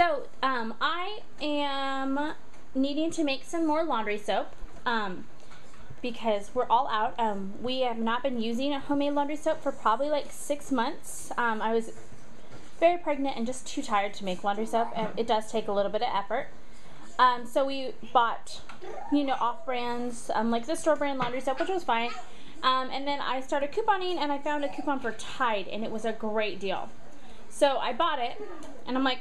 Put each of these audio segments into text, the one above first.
So, I am needing to make some more laundry soap, because we're all out. We have not been using a homemade laundry soap for probably like 6 months. I was very pregnant and just too tired to make laundry soap, and it does take a little bit of effort. So we bought, off-brands, like the store brand laundry soap, which was fine. And then I started couponing, and I found a coupon for Tide, and it was a great deal. So I bought it, and I'm like,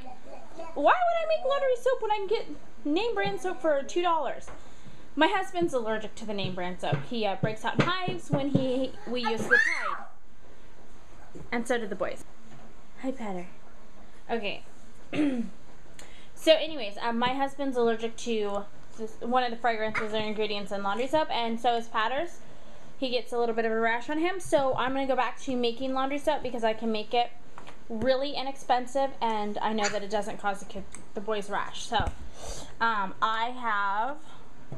why would I make laundry soap when I can get name brand soap for $2? My husband's allergic to the name brand soap. He breaks out in hives when we use the Tide. And so did the boys. Hi, Patter. Okay. So anyways, my husband's allergic to one of the fragrances or ingredients in laundry soap, and so is Patter's. He gets a little bit of a rash on him, so I'm going to go back to making laundry soap because I can make it really inexpensive, and I know that it doesn't cause the boys rash. So I've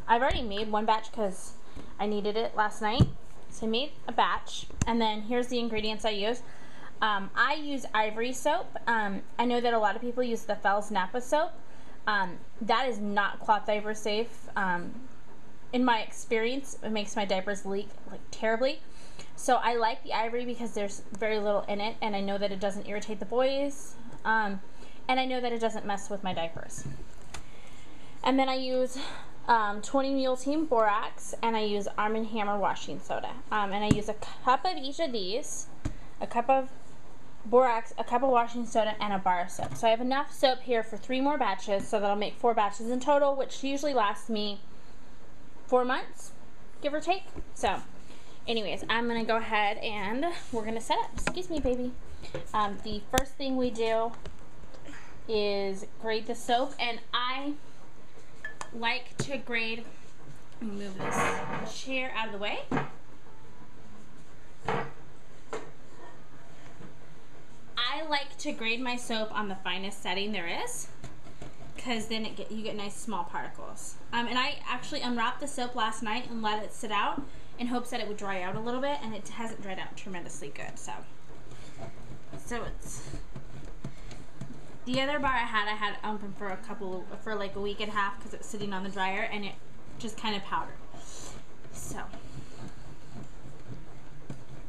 already made one batch because I needed it last night. So I made a batch, and then here's the ingredients I use. I use Ivory soap. I know that a lot of people use the Fells Napa soap. That is not cloth diaper safe. In my experience, it makes my diapers leak like terribly. So I like the Ivory because there's very little in it, and I know that it doesn't irritate the boys, and I know that it doesn't mess with my diapers. And then I use 20 Mule Team Borax, and I use Arm & Hammer washing soda. And I use a cup of each of these, a cup of borax, a cup of washing soda, and a bar of soap. So I have enough soap here for 3 more batches, so that'll make 4 batches in total, which usually lasts me 4 months, give or take. So anyways, I'm gonna go ahead and we're gonna set up. Excuse me, baby. The first thing we do is grade the soap, and I like to grade, move this chair out of the way. I like to grade my soap on the finest setting there is, because then you get nice small particles. And I actually unwrapped the soap last night and let it sit out in hopes that it would dry out a little bit, and it hasn't dried out tremendously good. So it's the other bar I had open for like a week and a half because it was sitting on the dryer, and it just kind of powdered. So I'm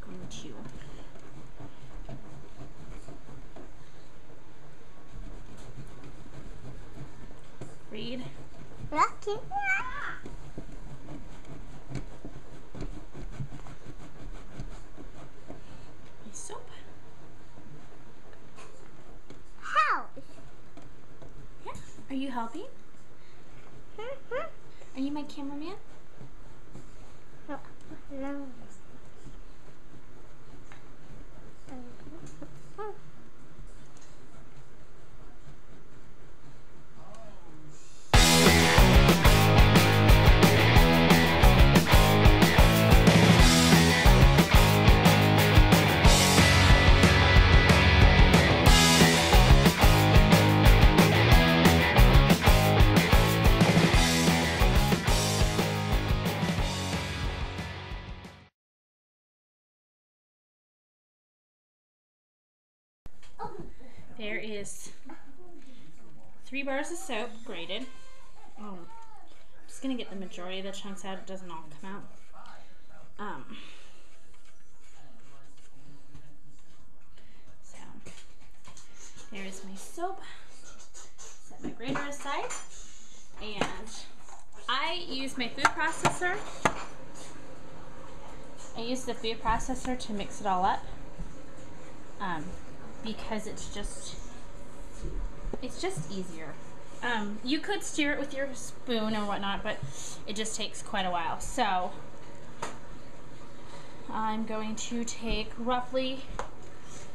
going to read. Rocky. My soap. Help. Yeah. Are you helping? Are you my cameraman? No. There is 3 bars of soap graded. I'm just gonna get the majority of the chunks out. It doesn't all come out. So there is my soap. Set my grater aside, and I use my food processor. I use the food processor to mix it all up. Because it's just easier. You could stir it with your spoon or whatnot, but it just takes quite a while. So I'm going to take roughly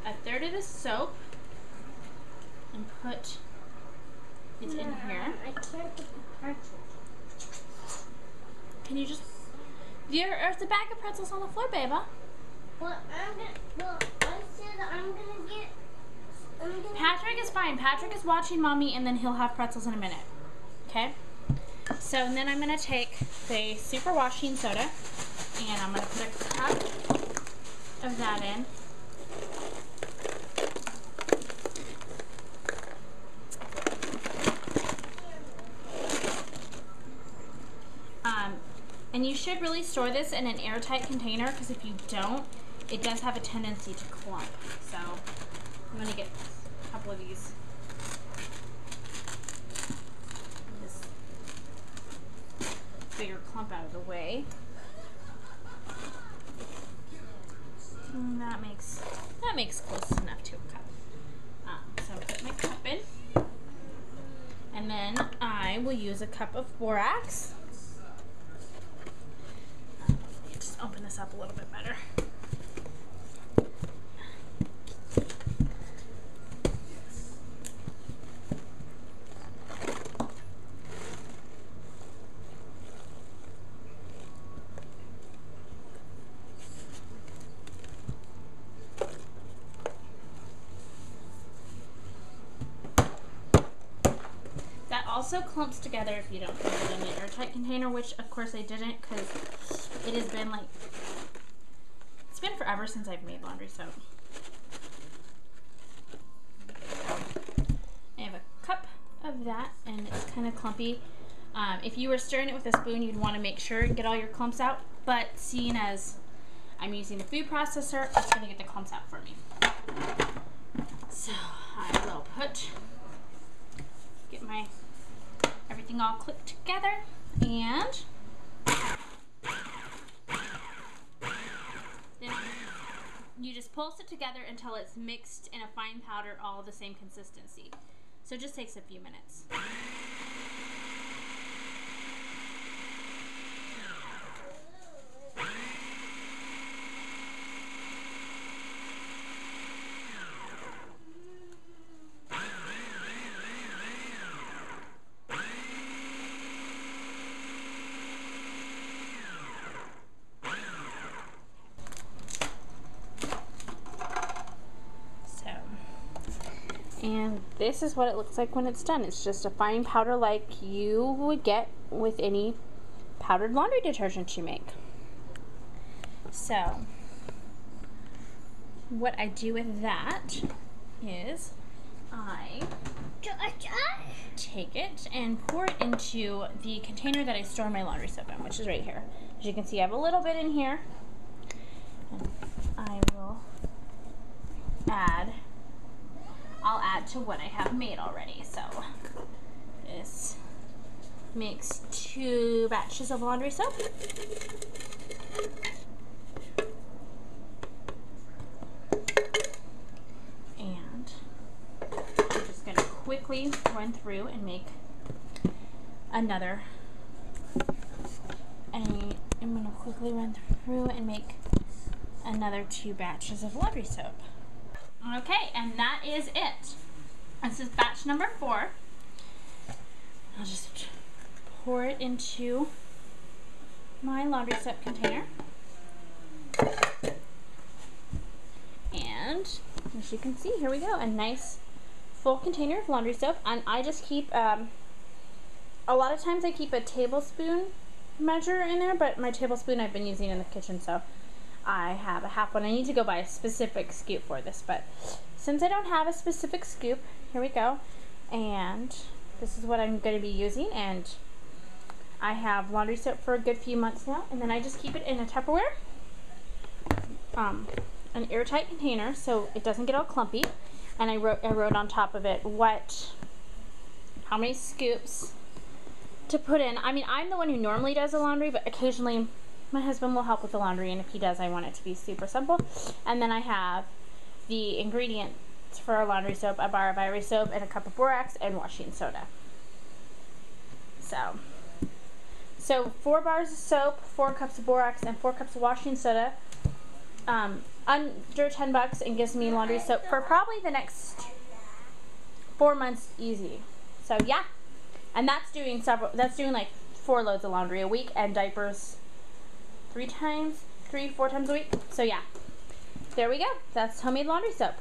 1/3 of the soap and put it in here. I can't get the pretzels. Can you just... There's a bag of pretzels on the floor, babe. Well, I said I'm gonna get... Patrick is fine. Patrick is watching Mommy, and then he'll have pretzels in a minute. Okay? So then I'm going to take the super washing soda, and I'm going to put a cup of that in. And you should really store this in an airtight container, because if you don't, it does have a tendency to clump. So I'm going to get a couple of these. This bigger clump out of the way. And that makes close enough to a cup. So I'm going to put my cup in. And then I will use a cup of borax. Let me just open this up a little bit better. Also clumps together if you don't put it in an airtight container, which of course I didn't, because it has been like, it's been forever since I've made laundry soap. I have a cup of that, and it's kind of clumpy. If you were stirring it with a spoon, you'd want to make sure and get all your clumps out, but seeing as I'm using the food processor, it's going to get the clumps out for me. So I will get my everything all clicked together, and then you just pulse it together until it's mixed in a fine powder, all the same consistency. So it just takes a few minutes. And this is what it looks like when it's done. It's just a fine powder like you would get with any powdered laundry detergent you make. So what I do with that is I take it and pour it into the container that I store my laundry soap in, which is right here. As you can see, I have a little bit in here. And I'll add to what I have made already. So this makes 2 batches of laundry soap. And I'm just going to quickly run through and make another. And I'm going to quickly run through and make another 2 batches of laundry soap. Okay, and that is it. This is batch number 4. I'll just pour it into my laundry soap container. And as you can see, here we go, a nice full container of laundry soap. And I just keep, a lot of times I keep a tablespoon measure in there, but my tablespoon I've been using in the kitchen, so I have a half one. I need to go buy a specific scoop for this, but since I don't have a specific scoop, here we go. And this is what I'm going to be using, and I have laundry soap for a good few months now, and then I just keep it in a Tupperware, an airtight container so it doesn't get all clumpy. And I wrote on top of it how many scoops to put in. I mean, I'm the one who normally does the laundry, but occasionally my husband will help with the laundry, and if he does, I want it to be super simple. And then I have the ingredients for our laundry soap: a bar of Ivory soap and a cup of borax and washing soda. So 4 bars of soap, 4 cups of borax, and 4 cups of washing soda. Under $10, and gives me laundry soap for probably the next 4 months easy. So yeah, and that's doing like 4 loads of laundry a week, and diapers 3, 4 times a week. So yeah, there we go. That's homemade laundry soap.